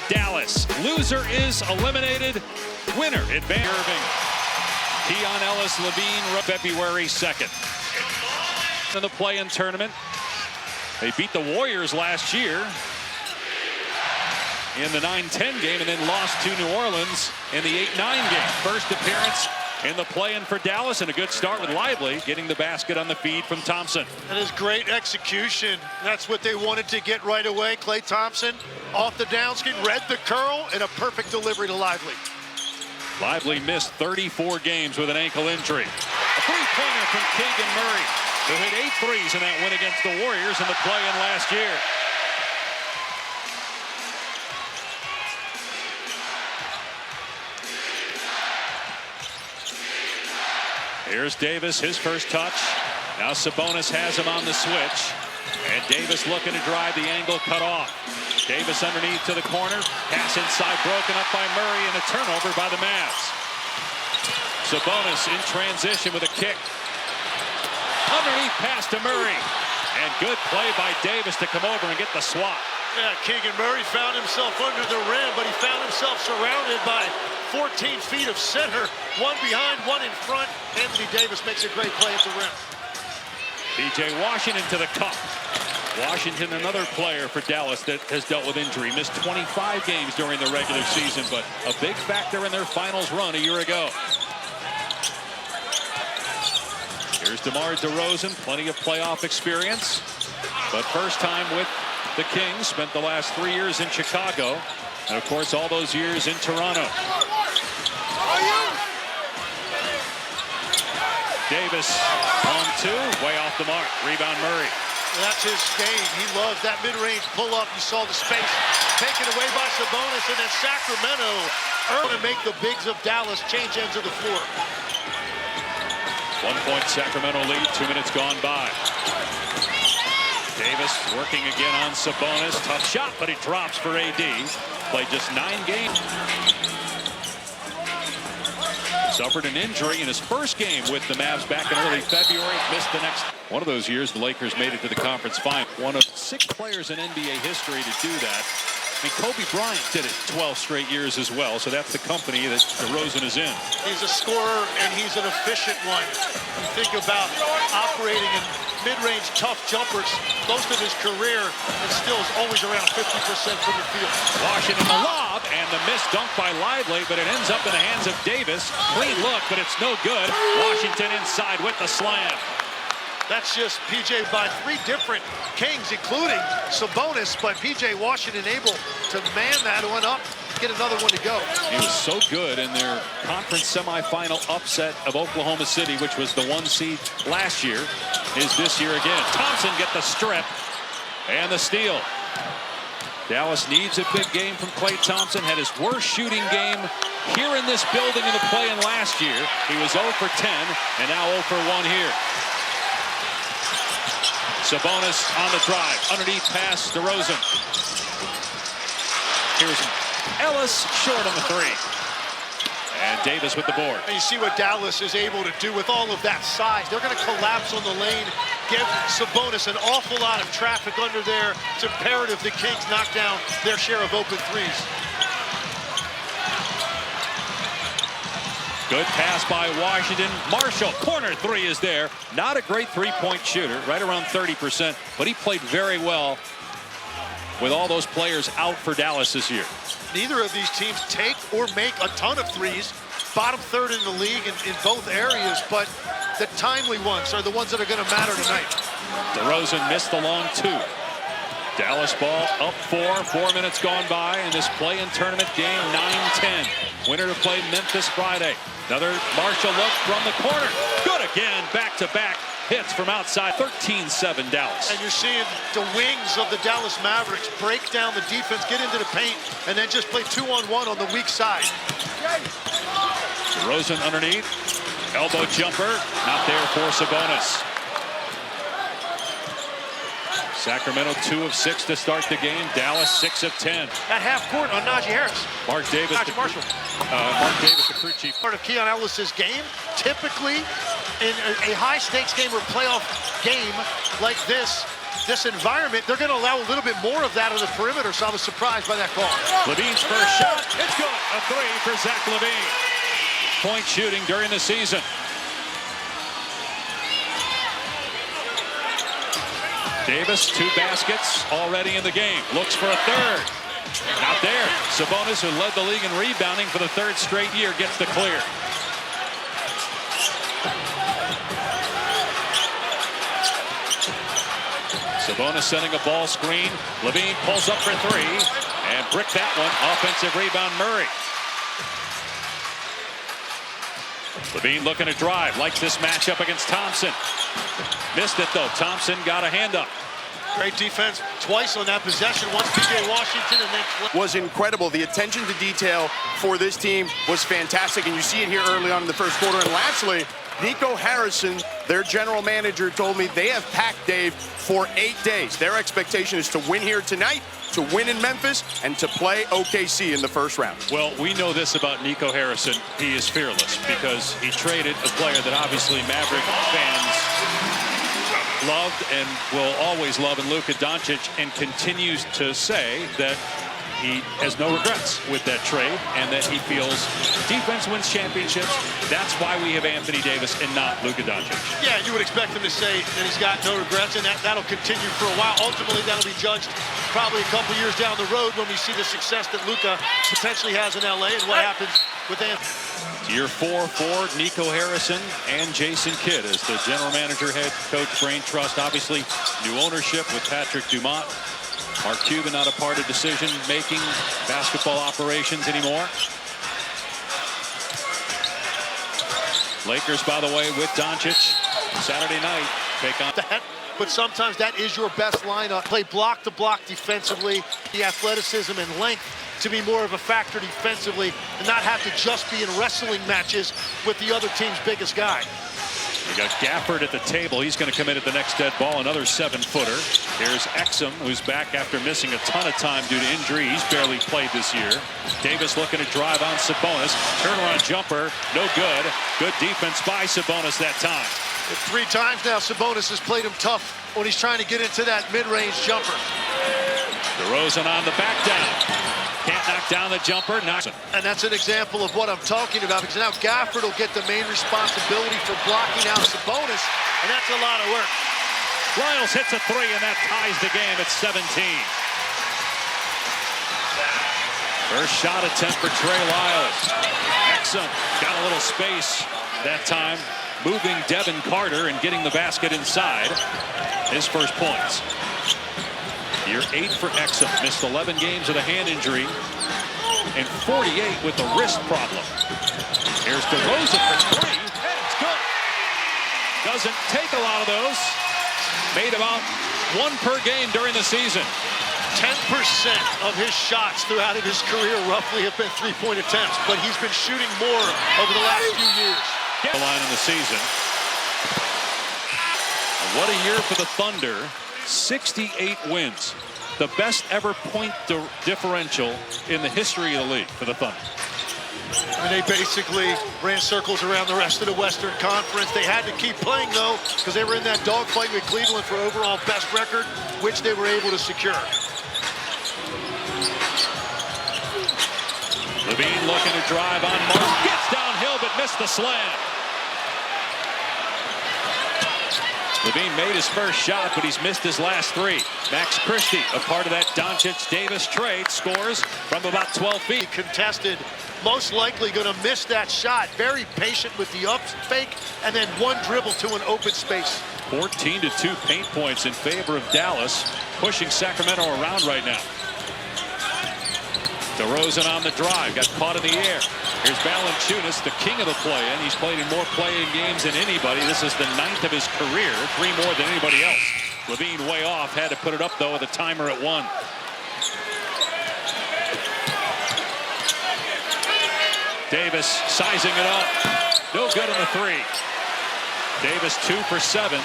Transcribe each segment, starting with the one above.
Dallas. Loser is eliminated. Winner advancing. Keon Ellis Levine, February 2nd. In the play-in tournament, they beat the Warriors last year in the 9-10 game and then lost to New Orleans in the 8-9 game. First appearance in the play-in for Dallas, and a good start with Lively getting the basket on the feed from Thompson. That is great execution. That's what they wanted to get right away. Klay Thompson off the downskin, read the curl, and a perfect delivery to Lively. Lively missed 34 games with an ankle injury. A three-pointer from Keegan Murray, who hit 8 threes in that win against the Warriors in the play-in last year. Here's Davis, his first touch. Now Sabonis has him on the switch. And Davis looking to drive the angle, cut off. Davis underneath to the corner. Pass inside, broken up by Murray, and a turnover by the Mavs. Sabonis in transition with a kick. Underneath pass to Murray. And good play by Davis to come over and get the swat. Yeah, Keegan Murray found himself under the rim, but he found himself surrounded by 14 feet of center. One behind, one in front. Anthony Davis makes a great play at the rim. P.J. Washington to the cup. Washington, another player for Dallas that has dealt with injury. Missed 25 games during the regular season, but a big factor in their finals run a year ago. Here's DeMar DeRozan, plenty of playoff experience, but first time with the Kings. Spent the last 3 years in Chicago, and of course all those years in Toronto. Davis on 2, way off the mark. Rebound Murray. That's his game. He loves that mid-range pull-up. You saw the space taken away by Sabonis, and then Sacramento to make the bigs of Dallas change ends of the floor. 1-point Sacramento lead, 2 minutes gone by. Davis working again on Sabonis. Tough shot, but he drops for AD. Played just 9 games. Suffered an injury in his first game with the Mavs back in early February. Missed the next. One of those years, the Lakers made it to the conference final. One of 6 players in NBA history to do that. I mean, Kobe Bryant did it 12 straight years as well, so that's the company that DeRozan is in. He's a scorer, and he's an efficient one. You think about operating in mid-range tough jumpers most of his career, and still is always around 50% from the field. Washington the lob, and the missed dunk by Lively, but it ends up in the hands of Davis. Clean look, but it's no good. Washington inside with the slam. That's just P.J. by 3 different Kings, including Sabonis, but P.J. Washington able to man that one up, get another one to go. He was so good in their conference semifinal upset of Oklahoma City, which was the 1 seed last year, is this year again. Thompson get the strip and the steal. Dallas needs a big game from Klay Thompson. Had his worst shooting game here in this building in the play-in last year. He was 0 for 10 and now 0 for 1 here. Sabonis on the drive. Underneath pass, DeRozan. Here's Ellis short on the 3. And Davis with the board. And you see what Dallas is able to do with all of that size. They're going to collapse on the lane, give Sabonis an awful lot of traffic under there. It's imperative the Kings knock down their share of open threes. Good pass by Washington. Marshall, corner 3 is there. Not a great three-point shooter, right around 30%, but he played very well with all those players out for Dallas this year. Neither of these teams take or make a ton of threes. Bottom 3rd in the league in both areas, but the timely ones are the ones that are going to matter tonight. DeRozan missed the long 2. Dallas ball up 4 minutes gone by in this play-in tournament game, 9-10. Winner to play Memphis Friday. Another Marshall look from the corner. Good again, back-to-back hits from outside. 13-7 Dallas. And you're seeing the wings of the Dallas Mavericks break down the defense, get into the paint, and then just play 2-on-1 on the weak side. DeRozan underneath. Elbow jumper, not there for Sabonis. Sacramento 2 of 6 to start the game. Dallas 6 of 10. At half court on Najee Harris. Mark Davis, Marshall. Mark Davis, the crew chief. Part of Keon Ellis's game. Typically, in a high-stakes game or playoff game like this, this environment, they're going to allow a little bit more of that on the perimeter, so I was surprised by that call. Levine's first shot, it's good. A three for Zach Levine. Point shooting during the season. Davis, 2 baskets already in the game. Looks for a third. Not there. Sabonis, who led the league in rebounding for the 3rd straight year, gets the clear. Sabonis sending a ball screen. Levine pulls up for 3 and bricked that one. Offensive rebound, Murray. Levine looking to drive. Likes this matchup against Thompson. Missed it though. Thompson got a hand up. Great defense twice on that possession. Once P.J. Washington and then was incredible. The attention to detail for this team was fantastic, and you see it here early on in the first quarter. And lastly, Nico Harrison, their general manager, told me they have packed Dave for 8 days. Their expectation is to win here tonight, to win in Memphis, and to play OKC in the first round. Well, we know this about Nico Harrison. He is fearless because he traded a player that obviously Maverick fans loved and will always love in Luka Doncic, and continues to say that he has no regrets with that trade and that he feels defense wins championships. That's why we have Anthony Davis and not Luka Doncic. Yeah, you would expect him to say that he's got no regrets, and that'll continue for a while. Ultimately, that'll be judged probably a couple years down the road when we see the success that Luka potentially has in LA and what happens with Anthony. Year 4 for Nico Harrison and Jason Kidd as the general manager, head coach, Brain Trust. Obviously, new ownership with Patrick Dumont. Mark Cuban not a part of decision-making basketball operations anymore. Lakers, by the way, with Doncic Saturday night take on that. But sometimes that is your best lineup. Play block to block defensively, the athleticism and length to be more of a factor defensively, and not have to just be in wrestling matches with the other team's biggest guy. We got Gafford at the table. He's going to come in at the next dead ball, another 7-footer. Here's Exum, who's back after missing a ton of time due to injury. He's barely played this year. Davis looking to drive on Sabonis. Turnaround jumper, no good. Good defense by Sabonis that time. 3 times now Sabonis has played him tough when he's trying to get into that mid-range jumper. DeRozan on the back down. Can't knock down the jumper. And that's an example of what I'm talking about, because now Gafford will get the main responsibility for blocking out Sabonis, and that's a lot of work. Lyles hits a 3, and that ties the game at 17. First shot attempt for Trey Lyles. Exum got a little space that time, moving Devin Carter and getting the basket inside. His first points. Year 8 for Exum. Missed 11 games with a hand injury and 48 with a wrist problem. Here's DeRozan for 3. It's good. Doesn't take a lot of those. Made about 1 per game during the season. 10% of his shots throughout his career roughly have been 3-point attempts, but he's been shooting more over the last few years. The line in the season. And what a year for the Thunder. 68 wins. The best ever point differential in the history of the league for the Thunder. And they basically ran circles around the rest of the Western Conference. They had to keep playing, though, because they were in that dogfight with Cleveland for overall best record, which they were able to secure. Levine looking to drive on Martin. Gets downhill, but missed the slam. Levine made his first shot, but he's missed his last 3. Max Christie, a part of that Doncic-Davis trade, scores from about 12 feet. Contested, most likely going to miss that shot. Very patient with the up fake, and then 1 dribble to an open space. 14-2 paint points in favor of Dallas, pushing Sacramento around right now. DeRozan on the drive, got caught in the air. Here's Valanciunas, the king of the play-in. He's played in more play-in games than anybody. This is the 9th of his career, 3 more than anybody else. Levine way off, had to put it up though with a timer at 1. Davis sizing it up, no good on the 3. Davis 2 for 7,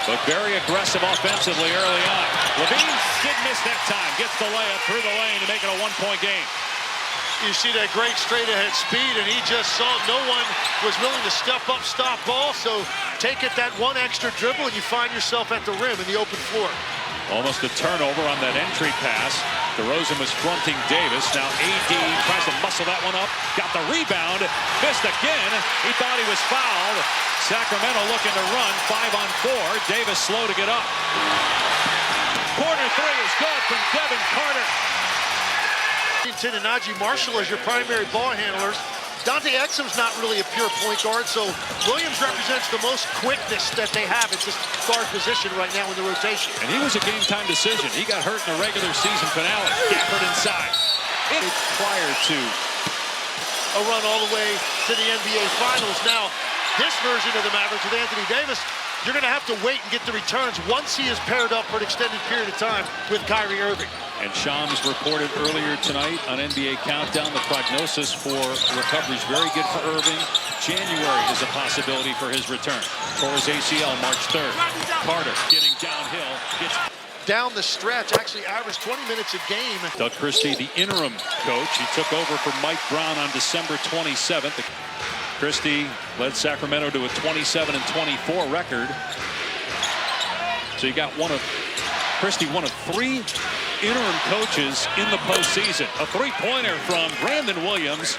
but very aggressive offensively early on. Levine did miss that time, gets the layup through the lane to make it a 1-point game. You see that great straight ahead speed, and he just saw no one was willing to step up, stop ball, so take it that one extra dribble and you find yourself at the rim in the open floor. Almost a turnover on that entry pass. DeRozan was fronting Davis. Now AD tries to muscle that one up. Got the rebound. Missed again. He thought he was fouled. Sacramento looking to run. 5-on-4. Davis slow to get up. Corner three is good from Devin Carter. And Najee Marshall as your primary ball handlers. Dante Exum's not really a pure point guard, so Williams represents the most quickness that they have at this guard position right now in the rotation. And he was a game-time decision. He got hurt in the regular season finale. Gafford inside. Prior to a run all the way to the NBA Finals. Now, this version of the Mavericks with Anthony Davis, you're going to have to wait and get the returns once he is paired up for an extended period of time with Kyrie Irving. And Shams reported earlier tonight on NBA Countdown the prognosis for recovery is very good for Irving. January is a possibility for his return. Tore his ACL March 3rd. Carter getting downhill. Gets down the stretch, actually averaged 20 minutes a game. Doug Christie, the interim coach. He took over for Mike Brown on December 27th. Christie led Sacramento to a 27-24 record. So you got Christie, one of 3 interim coaches in the postseason. A three-pointer from Brandon Williams.